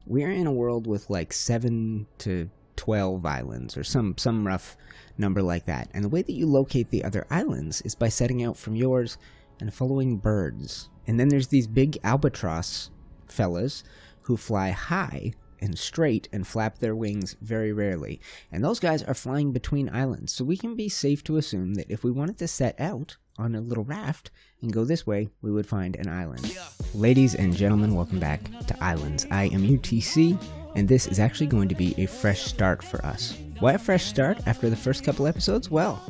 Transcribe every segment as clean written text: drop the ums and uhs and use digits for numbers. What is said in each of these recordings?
we're in a world with like 7 to 12 islands, or some rough number like that. And the way that you locate the other islands is by setting out from yours and following birds. And then there's these big albatross fellas who fly high and straight and flap their wings very rarely. And those guys are flying between islands. So we can be safe to assume that if we wanted to set out on a little raft and go this way, we would find an island. Yeah. Ladies and gentlemen, welcome back to Islands. I am UTC, and this is actually going to be a fresh start for us. Why a fresh start after the first couple episodes? Well,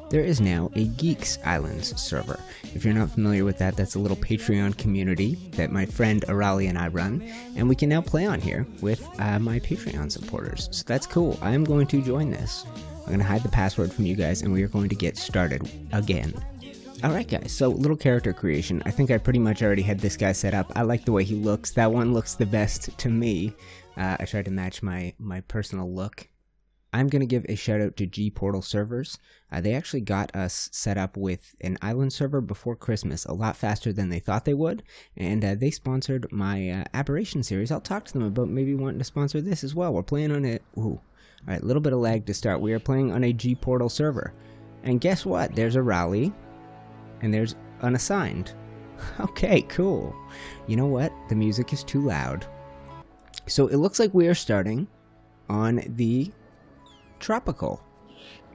there is now a Geeks Islands server. If you're not familiar with that, that's a little Patreon community that my friend Arali and I run, and we can now play on here with my Patreon supporters. So that's cool. I am going to join this. I'm going to hide the password from you guys, and we are going to get started again. Alright guys, so little character creation. I think I pretty much already had this guy set up. I like the way he looks. That one looks the best to me. I tried to match my personal look. I'm going to give a shout out to G Portal servers. They actually got us set up with an island server before Christmas, a lot faster than they thought they would, and they sponsored my Aberration series. I'll talk to them about maybe wanting to sponsor this as well. We're playing on it. Ooh. Alright, a little bit of lag to start. We are playing on a G Portal server. And guess what? There's a rally. And there's unassigned. Okay, cool. You know what? The music is too loud. So it looks like we are starting on the tropical.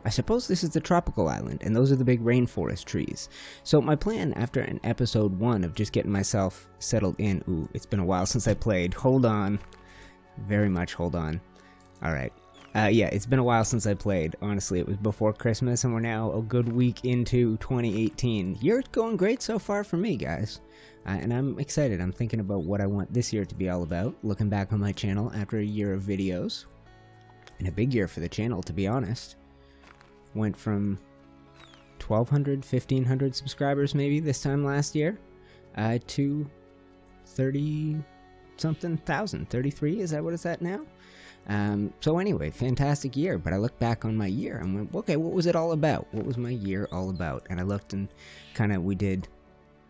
I suppose this is the tropical island, and those are the big rainforest trees. So my plan after an episode 1 of just getting myself settled in. Ooh, it's been a while since I played. Hold on. Very much hold on. Alright. Yeah, it's been a while since I played. Honestly, it was before Christmas, and we're now a good week into 2018. Year's going great so far for me, guys. And I'm excited. I'm thinking about what I want this year to be all about. Looking back on my channel after a year of videos. And a big year for the channel, to be honest. Went from 1,200, 1,500 subscribers maybe this time last year. To 30-something thousand. 33, is that what it's at now? So anyway, fantastic year, but I looked back on my year and went, okay, what was it all about? What was my year all about? And I looked and we did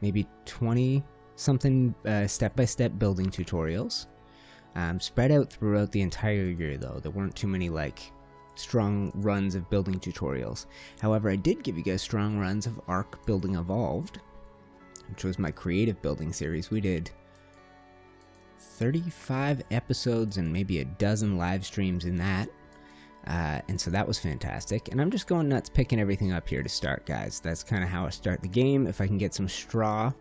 maybe 20-something step-by-step building tutorials, spread out throughout the entire year though. There weren't too many strong runs of building tutorials. However, I did give you guys strong runs of Ark Building Evolved, which was my creative building series. We did 35 episodes and maybe a dozen live streams in that, and so that was fantastic. And I'm just going nuts picking everything up here to start, guys. That's kind of how I start the game. If I can get some straw,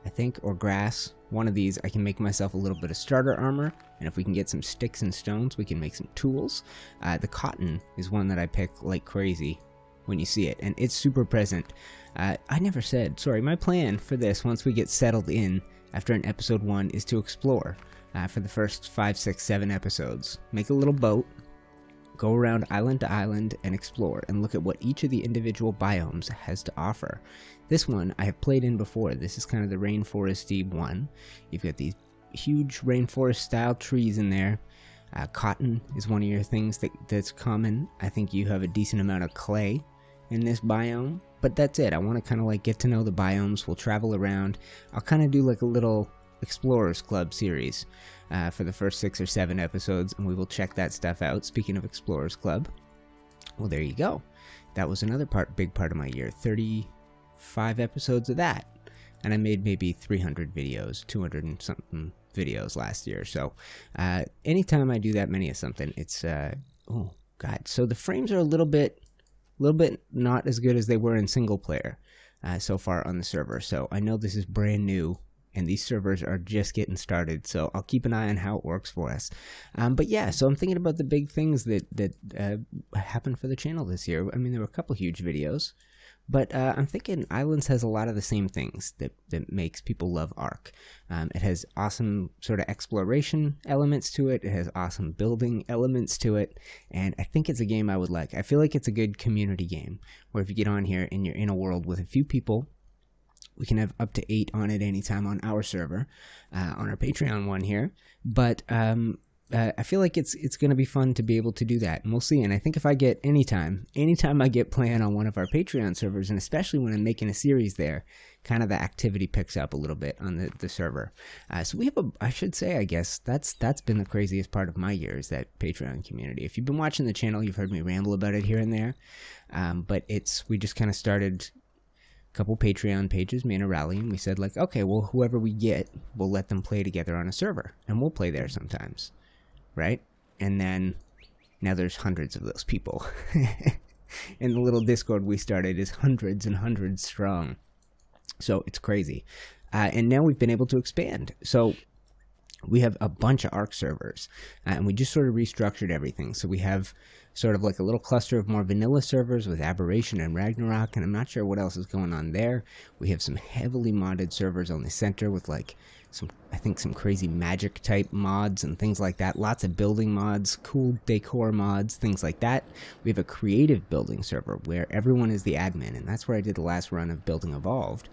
I think, or grass, one of these, I can make myself a little bit of starter armor, and if we can get some sticks and stones, we can make some tools. The cotton is one that I pick like crazy when you see it, and it's super present. I never said, sorry, my plan for this, once we get settled in after an episode 1, is to explore. For the first 5, 6, 7 episodes. Make a little boat, go around island to island and explore, and look at what each of the individual biomes has to offer. This one I have played in before. This is kind of the rainforesty one. You've got these huge rainforest style trees in there. Cotton is one of your things that's common. I think you have a decent amount of clay in this biome, but that's it. I want to kind of get to know the biomes. We'll travel around. I'll kind of do a little Explorers Club series for the first 6 or 7 episodes, and we will check that stuff out. Speaking of Explorers Club, well, there you go. That was another big part of my year. 35 episodes of that, and I made maybe 300 videos, 200 and something videos last year. So anytime I do that many of something, it's oh god. So the frames are a little bit not as good as they were in single player so far on the server. So I know this is brand new, and these servers are just getting started, so I'll keep an eye on how it works for us. But yeah, so I'm thinking about the big things that happened for the channel this year. I mean, there were a couple huge videos, but I'm thinking Islands has a lot of the same things that makes people love Ark. It has awesome sort of exploration elements to it. It has awesome building elements to it, and I think it's a game I would like. I feel like it's a good community game, where if you get on here and you're in a world with a few people, we can have up to 8 on at any time on our server, on our Patreon one here. But I feel like it's going to be fun to be able to do that, and we'll see. And I think if I get anytime I get playing on one of our Patreon servers, and especially when I'm making a series there, kind of the activity picks up a little bit on the server. So we have I should say, I guess, that's been the craziest part of my year, is that Patreon community. If you've been watching the channel, you've heard me ramble about it here and there. But we just kind of started a couple Patreon pages, me and a rally, and we said, like, okay, well, whoever we get, we'll let them play together on a server, and we'll play there sometimes, right? And then now there's hundreds of those people. And the little Discord we started is hundreds and hundreds strong. So it's crazy. And now we've been able to expand. So we have a bunch of ARC servers. And we just sort of restructured everything. So we have sort of like a little cluster of more vanilla servers with Aberration and Ragnarok. And I'm not sure what else is going on there. We have some heavily modded servers on the center with like I think some crazy magic type mods and things like that. Lots of building mods, cool decor mods, things like that. We have a creative building server where everyone is the admin, and that's where I did the last run of Building Evolved.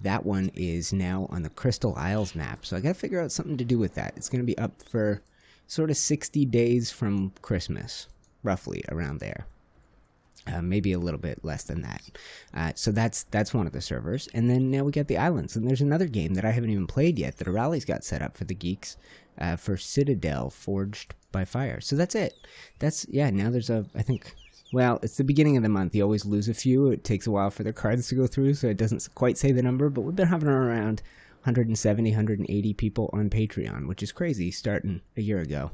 That one is now on the Crystal Isles map, so I gotta figure out something to do with that. It's gonna be up for sort of 60 days from Christmas, roughly around there. Maybe a little bit less than that. So that's one of the servers. And then now we got the islands. And there's another game that I haven't even played yet that Rally's got set up for the geeks for Citadel Forged by Fire. So that's it. Now there's I think, well, it's the beginning of the month. You always lose a few. It takes a while for the cards to go through, so it doesn't quite say the number. But we've been having around 170, 180 people on Patreon, which is crazy starting a year ago.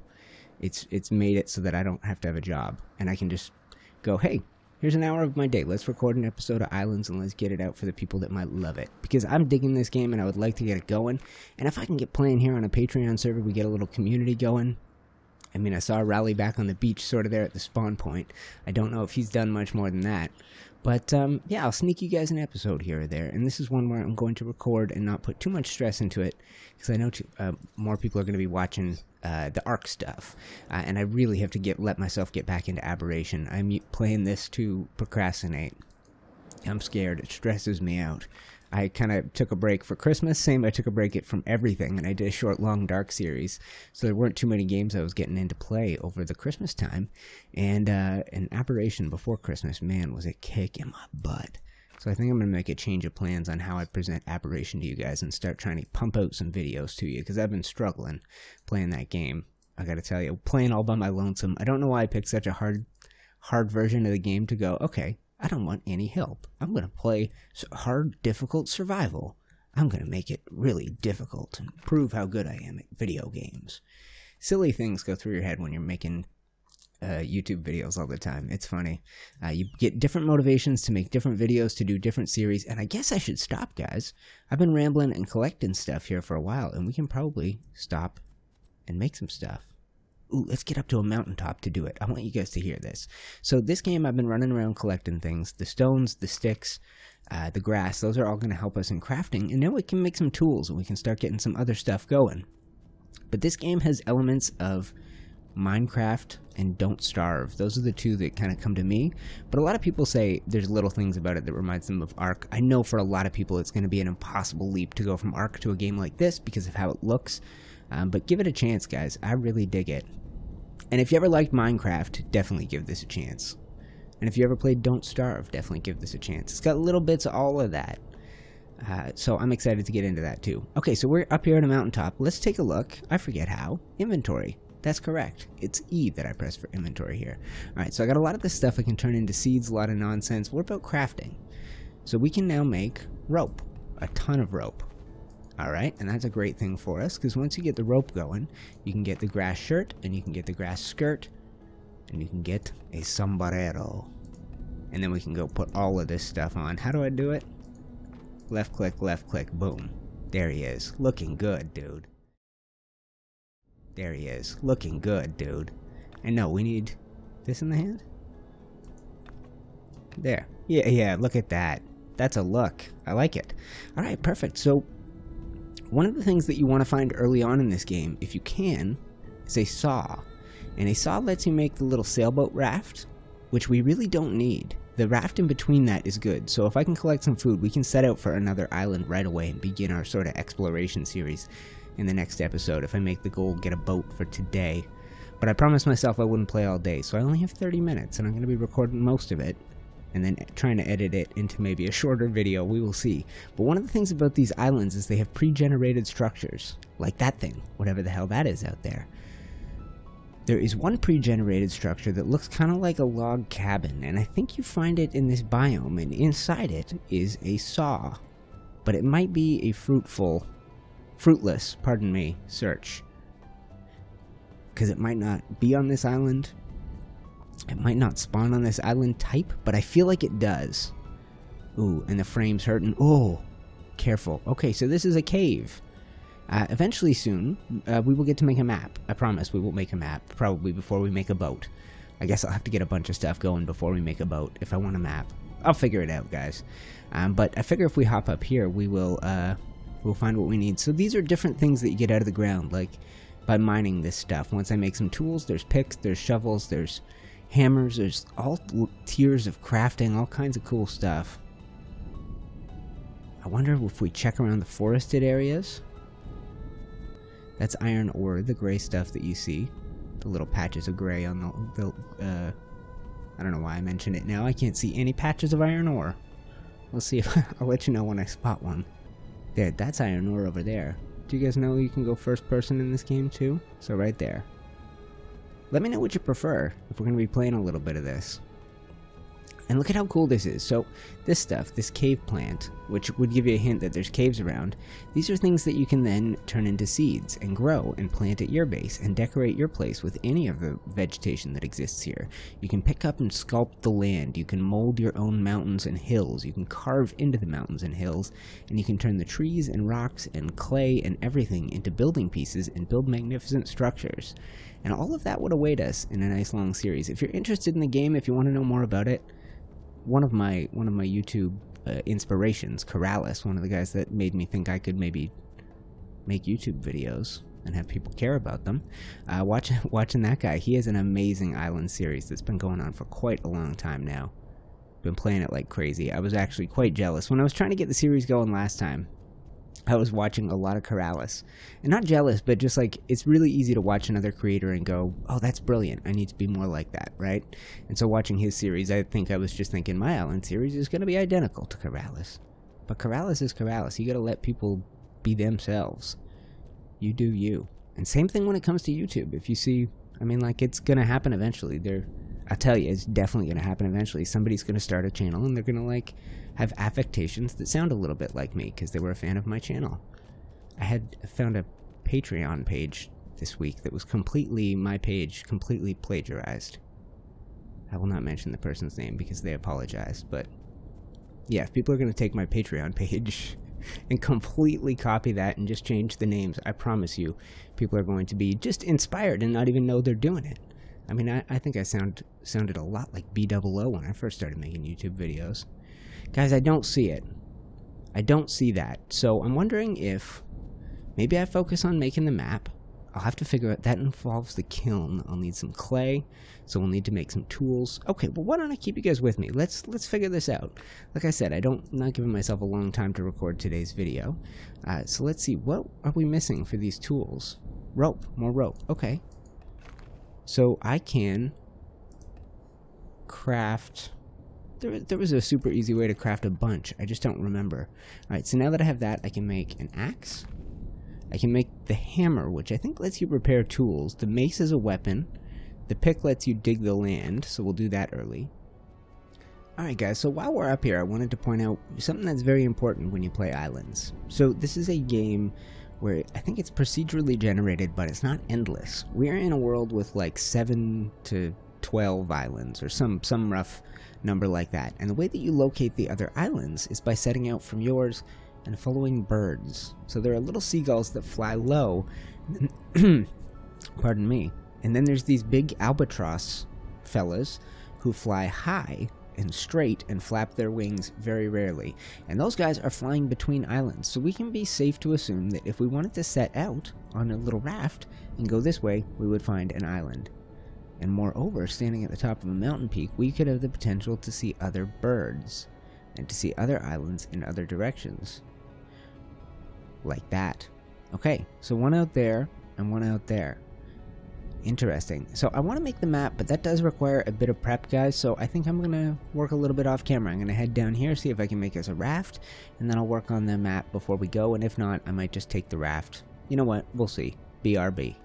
It's made it so that I don't have to have a job. And I can just go, hey, here's an hour of my day. Let's record an episode of Islands and let's get it out for the people that might love it. Because I'm digging this game and I would like to get it going. And if I can get playing here on a Patreon server, we get a little community going. I mean, I saw Rally back on the beach sort of there at the spawn point. I don't know if he's done much more than that. But, yeah, I'll sneak you guys an episode here or there. And this is one where I'm going to record and not put too much stress into it. Because I know more people are going to be watching the ARC stuff. And I really have to let myself get back into Aberration. I'm playing this to procrastinate. I'm scared. It stresses me out. I kind of took a break for Christmas. I took a break from everything, and I did a short, long, dark series. So there weren't too many games I was getting into play over the Christmas time. And an Aberration before Christmas, man, was a kick in my butt. So I think I'm going to make a change of plans on how I present Aberration to you guys and start trying to pump out some videos to you, because I've been struggling playing that game. I got to tell you, playing all by my lonesome. I don't know why I picked such a hard version of the game to go, okay, I don't want any help. I'm going to play hard, difficult survival. I'm going to make it really difficult and prove how good I am at video games. Silly things go through your head when you're making YouTube videos all the time. It's funny. You get different motivations to make different videos, to do different series, and I guess I should stop, guys. I've been rambling and collecting stuff here for a while, and we can probably stop and make some stuff. Ooh, let's get up to a mountaintop to do it. I want you guys to hear this. So this game, I've been running around collecting things. The stones, the sticks, the grass, those are all going to help us in crafting. And now we can make some tools, and we can start getting some other stuff going. But this game has elements of Minecraft and Don't Starve. Those are the two that kind of come to me. But a lot of people say there's little things about it that reminds them of Ark. I know for a lot of people it's going to be an impossible leap to go from Ark to a game like this because of how it looks. But give it a chance, guys. I really dig it. And if you ever liked Minecraft, definitely give this a chance. And if you ever played Don't Starve, definitely give this a chance. It's got little bits of all of that. So I'm excited to get into that too. Okay, so we're up here on a mountaintop. Let's take a look. I forget how. Inventory. That's correct. It's E that I press for inventory here. Alright, so I got a lot of this stuff I can turn into seeds, a lot of nonsense. What about crafting? So we can now make rope. A ton of rope. Alright, and that's a great thing for us, because once you get the rope going, you can get the grass shirt, and you can get the grass skirt, and you can get a sombrero. And then we can go put all of this stuff on. How do I do it? Left click, boom. There he is. Looking good, dude. There he is. Looking good, dude. And no, we need this in the hand? There. Yeah, look at that. That's a look. I like it. Alright, perfect. So, one of the things that you want to find early on in this game, if you can, is a saw. And a saw lets you make the little sailboat raft, which we really don't need. The raft in between that is good, so if I can collect some food, we can set out for another island right away and begin our sort of exploration series in the next episode if I make the goal get a boat for today. But I promised myself I wouldn't play all day, so I only have 30 minutes, and I'm going to be recording most of it. and then trying to edit it into maybe a shorter video. We will see. But one of the things about these islands is they have pre-generated structures, like that thing, whatever the hell that is out there. There is one pre-generated structure that looks kind of like a log cabin, and I think you find it in this biome, and inside it is a saw. But it might be a fruitless, pardon me, search. Because it might not be on this island. It might not spawn on this island type, but I feel like it does. Ooh, and the frame's hurting. Oh, careful. Okay, so this is a cave. Eventually soon, we will get to make a map. I promise we will make a map, probably before we make a boat. I guess I'll have to get a bunch of stuff going before we make a boat, if I want a map. I'll figure it out, guys. But I figure if we hop up here, we'll find what we need. So these are different things that you get out of the ground, like by mining this stuff. Once I make some tools, there's picks, there's shovels, there's hammers, there's all tiers of crafting, all kinds of cool stuff. I wonder if we check around the forested areas. That's iron ore, the gray stuff that you see. The little patches of gray on the I don't know why I mentioned it now. I can't see any patches of iron ore. We'll see if I'll let you know when I spot one. There, that's iron ore over there. Do you guys know you can go first person in this game too? So right there. Let me know what you prefer if we're going to be playing a little bit of this. And look at how cool this is. So this stuff, this cave plant, which would give you a hint that there's caves around, these are things that you can then turn into seeds and grow and plant at your base and decorate your place with any of the vegetation that exists here. You can pick up and sculpt the land. You can mold your own mountains and hills. You can carve into the mountains and hills, and you can turn the trees and rocks and clay and everything into building pieces and build magnificent structures. And all of that would await us in a nice long series. If you're interested in the game, if you want to know more about it, one of my YouTube inspirations, Corrales, one of the guys that made me think I could maybe make YouTube videos and have people care about them. Watching that guy, he has an amazing island series that's been going on for quite a long time now. Been playing it like crazy. I was actually quite jealous when I was trying to get the series going last time. I was watching a lot of Corrales, and not jealous, but just like, it's really easy to watch another creator and go, oh, that's brilliant, I need to be more like that, right? And so watching his series, I think I was just thinking my island series is going to be identical to Corrales. But Corrales is Corrales. You got to let people be themselves. You do you. And same thing when it comes to YouTube. If you see, I mean, like, it's going to happen eventually. I'll tell you, it's definitely going to happen eventually. Somebody's going to start a channel, and they're going to, like, have affectations that sound a little bit like me, because they were a fan of my channel. I had found a Patreon page this week that was my page, completely plagiarized. I will not mention the person's name, because they apologized, but yeah, if people are going to take my Patreon page and completely copy that and just change the names, I promise you, people are going to be just inspired and not even know they're doing it. I mean, I think I sounded a lot like B00 when I first started making YouTube videos. Guys, I don't see it. I don't see that. So I'm wondering if maybe I focus on making the map. I'll have to figure out, that involves the kiln. I'll need some clay, so we'll need to make some tools. Okay, well, why don't I keep you guys with me? Let's figure this out. Like I said, I'm not giving myself a long time to record today's video. So let's see, what are we missing for these tools? Rope, more rope. Okay. So I can craft. There was a super easy way to craft a bunch. I just don't remember. Alright, so now that I have that, I can make an axe. I can make the hammer, which I think lets you repair tools. The mace is a weapon. The pick lets you dig the land, so we'll do that early. Alright guys, so while we're up here, I wanted to point out something that's very important when you play Islands. So this is a game where I think it's procedurally generated, but it's not endless. We're in a world with like 7 to 12 islands, or some rough number like that. And the way that you locate the other islands is by setting out from yours and following birds. So there are little seagulls that fly low, pardon me, and then there's these big albatross fellas who fly high and straight and flap their wings very rarely. And those guys are flying between islands, so we can be safe to assume that if we wanted to set out on a little raft and go this way, we would find an island. And moreover, standing at the top of a mountain peak, we could have the potential to see other birds and to see other islands in other directions. Like that. Okay, so one out there and one out there. Interesting. So I want to make the map, but that does require a bit of prep, guys. So I think I'm going to work a little bit off camera. I'm going to head down here, see if I can make us a raft, and then I'll work on the map before we go. And if not, I might just take the raft. You know what? We'll see. BRB.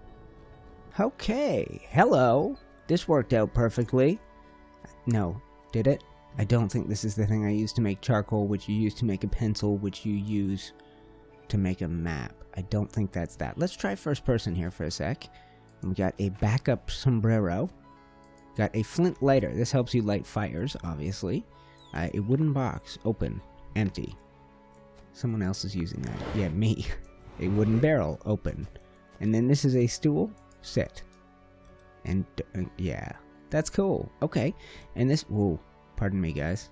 Okay. Hello. This worked out perfectly. No. Did it? I don't think this is the thing I used to make charcoal, which you use to make a pencil, which you use to make a map. I don't think that's that. Let's try first person here for a sec. We got a backup sombrero. Got a flint lighter. This helps you light fires, obviously. A wooden box. Open. Empty. Someone else is using that. Yeah, me. A wooden barrel. Open. And then this is a stool. Sit. And yeah. That's cool. Okay. And this... Whoa. Pardon me, guys.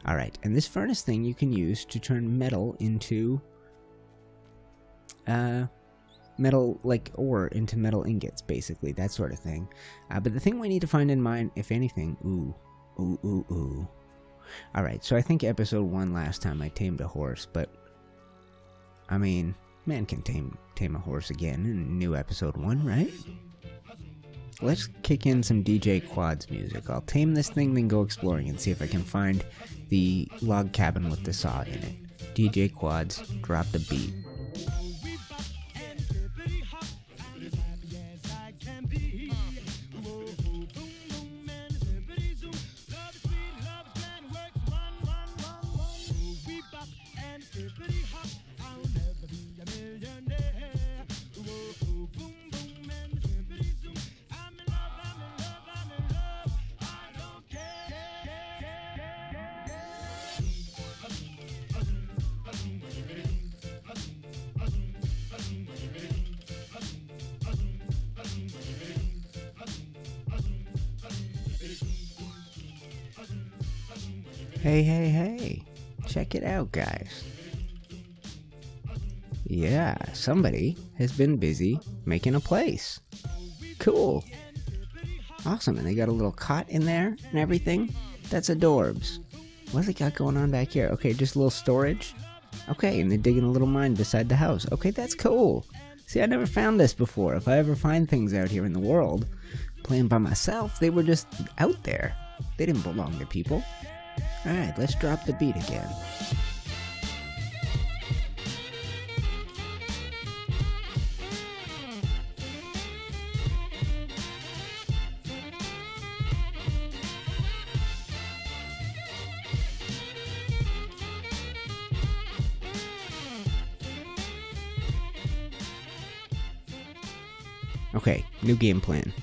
Alright. And this furnace thing you can use to turn metal into... metal, like, ore into metal ingots, basically, that sort of thing. But the thing we need to find in mind, if anything, ooh. Alright, so I think episode 1 last time I tamed a horse, but, I mean, man can tame a horse again in new episode 1, right? Let's kick in some DJ Quad's music. I'll tame this thing, then go exploring and see if I can find the log cabin with the saw in it. DJ Quad's, drop the beat. Hey. Check it out, guys. Yeah, somebody has been busy making a place. Cool. Awesome, and they got a little cot in there and everything. That's adorbs. What do they got going on back here? Okay, just a little storage. Okay, and they're digging a little mine beside the house. Okay, that's cool. See, I never found this before. If I ever find things out here in the world, playing by myself, they were just out there. They didn't belong to people. Alright, let's drop the beat again. Okay, new game plan.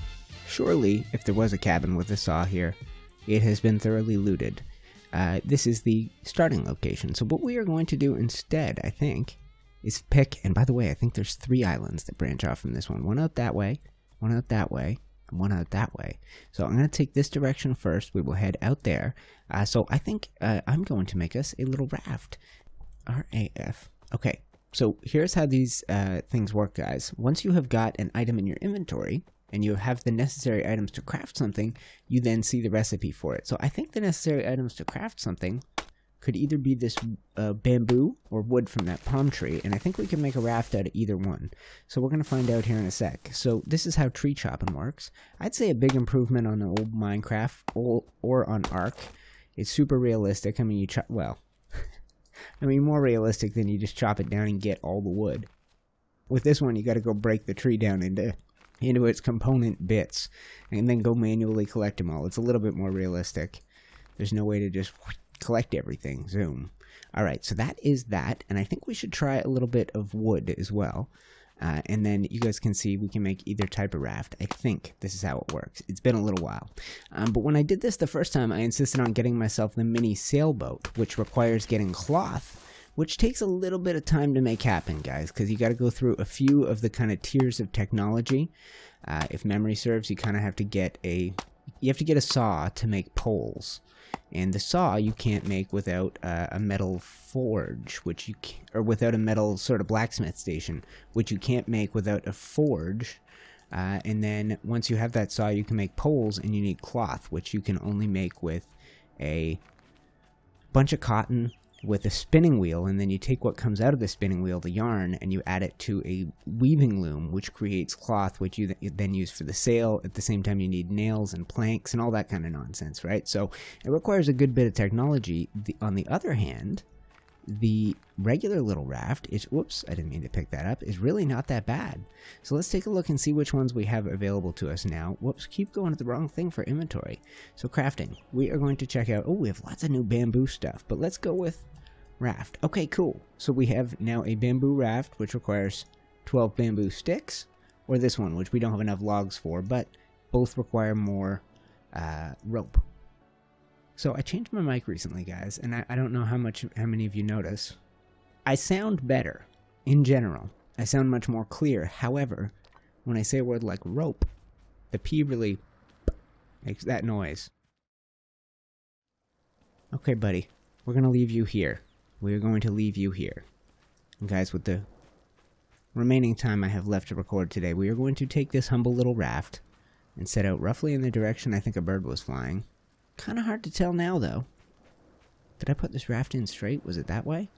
Surely, if there was a cabin with a saw here, it has been thoroughly looted. This is the starting location. So what we are going to do instead, I think, is pick, and by the way, I think there's 3 islands that branch off from this one. One out that way, one out that way, and one out that way. So I'm going to take this direction first. We will head out there. So I think I'm going to make us a little raft. RAF. Okay, so here's how these things work, guys. Once you have got an item in your inventory, and you have the necessary items to craft something, you then see the recipe for it. So I think the necessary items to craft something could either be this bamboo or wood from that palm tree, and I think we can make a raft out of either one. So we're going to find out here in a sec. So this is how tree chopping works. I'd say a big improvement on old Minecraft or on Ark. It's super realistic. I mean, you chop, well, I mean, more realistic than you just chop it down and get all the wood. With this one, you got to go break the tree down into its component bits and then go manually collect them all. It's a little bit more realistic. There's no way to just collect everything. Zoom. Alright, so that is that, and I think we should try a little bit of wood as well. And then you guys can see we can make either type of raft. I think this is how it works. It's been a little while. But when I did this the first time, I insisted on getting myself the mini sailboat, which requires getting cloth, which takes a little bit of time to make happen, guys, because you got to go through a few of the kind of tiers of technology. If memory serves, you kind of have to get a saw to make poles, and the saw you can't make without a metal forge, or without a metal sort of blacksmith station, which you can't make without a forge. And then once you have that saw, you can make poles, and you need cloth, which you can only make with a bunch of cotton with a spinning wheel, and then you take what comes out of the spinning wheel, the yarn, and you add it to a weaving loom, which creates cloth, which you then use for the sail. At the same time, you need nails and planks and all that kind of nonsense, right? So it requires a good bit of technology. On the other hand, the regular little raft is, whoops, I didn't mean to pick that up, is really not that bad. So let's take a look and see which ones we have available to us now. Whoops, keep going to the wrong thing for inventory. So crafting, we are going to check out, oh, we have lots of new bamboo stuff, but let's go with raft. Okay, cool. So we have now a bamboo raft, which requires 12 bamboo sticks, or this one, which we don't have enough logs for, but both require more rope. So I changed my mic recently, guys, and I don't know how many of you notice. I sound better, in general. I sound much more clear. However, when I say a word like rope, the P really makes that noise. Okay, buddy, we're going to leave you here. We're going to leave you here. And guys, with the remaining time I have left to record today, we are going to take this humble little raft and set out roughly in the direction I think a bird was flying. Kind of hard to tell now, though. Did I put this raft in straight? Was it that way?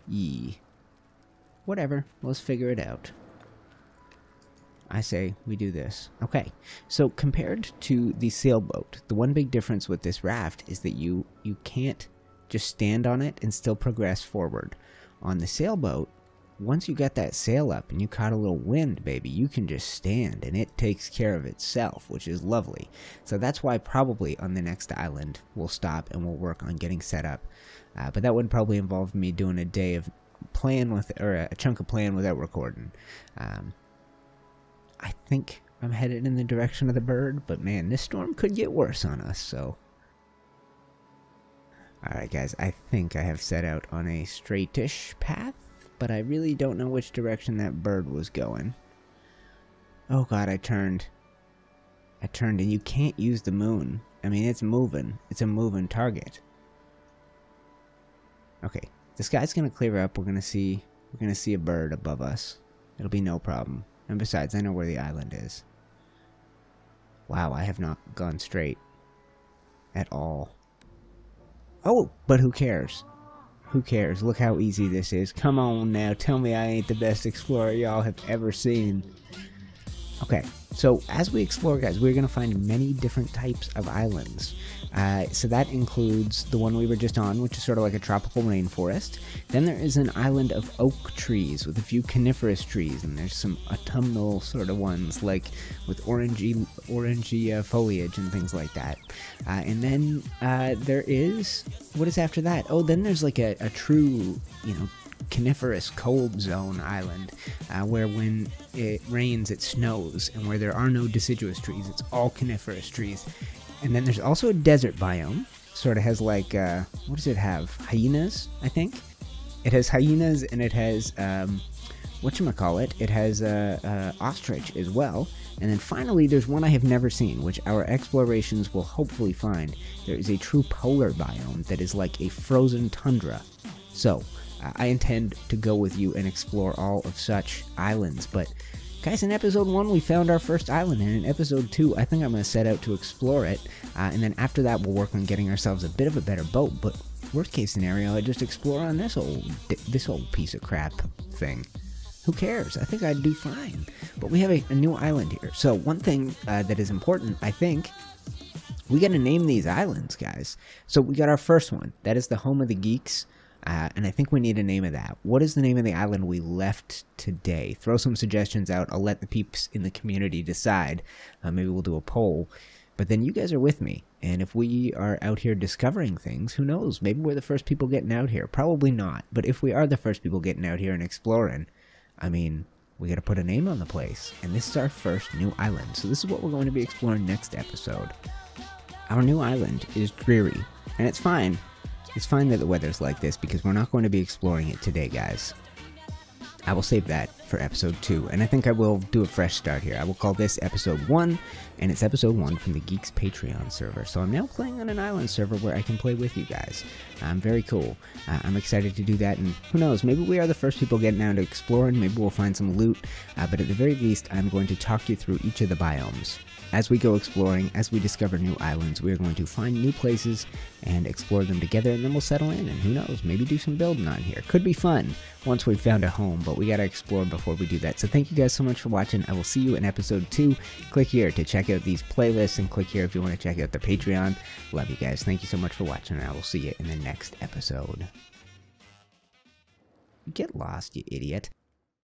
Yee. Whatever. Let's figure it out. I say we do this. Okay. So compared to the sailboat, the one big difference with this raft is that you can't just stand on it and still progress forward. On the sailboat, once you got that sail up and you caught a little wind, baby, you can just stand and it takes care of itself, which is lovely. So that's why probably on the next island we'll stop and we'll work on getting set up. But that would probably involve me doing a day of playing with, or a chunk of playing without recording. I think I'm headed in the direction of the bird, but man, this storm could get worse on us, so. Alright guys, I think I have set out on a straightish path, but I really don't know which direction that bird was going. Oh god, I turned and you can't use the moon. I mean, it's moving. It's a moving target. Okay, the sky's gonna clear up. We're gonna see a bird above us. It'll be no problem. And besides, I know where the island is. Wow, I have not gone straight at all. Oh, but who cares? Who cares? Look how easy this is. Come on now, tell me I ain't the best explorer y'all have ever seen. Okay, so as we explore, guys, we're going to find many different types of islands. So that includes the one we were just on, which is sort of like a tropical rainforest. Then there is an island of oak trees with a few coniferous trees, and there's some autumnal sort of ones, like with orangey foliage and things like that. And then there is, what is after that? Oh, then there's like a true, coniferous cold zone island, where when it rains it snows, and where there are no deciduous trees, it's all coniferous trees. And then there's also a desert biome, sort of has like, what does it have? Hyenas, I think? It has hyenas, and it has, whatchamacallit, it has ostrich as well. And then finally there's one I have never seen, which our explorations will hopefully find. There is a true polar biome that is like a frozen tundra. So, I intend to go with you and explore all of such islands, but guys, in episode 1 we found our first island, and in episode 2 I think I'm going to set out to explore it, and then after that we'll work on getting ourselves a bit of a better boat. But worst case scenario, I just explore on this old piece of crap thing. Who cares? I think I'd do fine. But we have a new island here. So one thing that is important, I think, we got to name these islands, guys. So we got our first one. That is the home of the geeks. And I think we need a name of that. What is the name of the island we left today? Throw some suggestions out. I'll let the peeps in the community decide. Maybe we'll do a poll. But then you guys are with me. And if we are out here discovering things, who knows? Maybe we're the first people getting out here. Probably not. But if we are the first people getting out here and exploring, I mean, we got to put a name on the place. And this is our first new island. So this is what we're going to be exploring next episode. Our new island is dreary. And it's fine. It's fine that the weather's like this, because we're not going to be exploring it today, guys. I will save that for episode 2, and I think I will do a fresh start here. I will call this episode 1, and it's episode 1 from the Geeks Patreon server. So I'm now playing on an island server where I can play with you guys. Very cool. I'm excited to do that, and who knows, maybe we are the first people getting out to exploring, maybe we'll find some loot, but at the very least, I'm going to talk you through each of the biomes. As we go exploring, as we discover new islands, we are going to find new places and explore them together, and then we'll settle in, and who knows, maybe do some building on here. Could be fun once we've found a home, but we gotta explore before we do that. So thank you guys so much for watching. I will see you in episode 2. Click here to check out these playlists, and click here if you want to check out the Patreon. Love you guys. Thank you so much for watching, and I will see you in the next episode. Get lost, you idiot.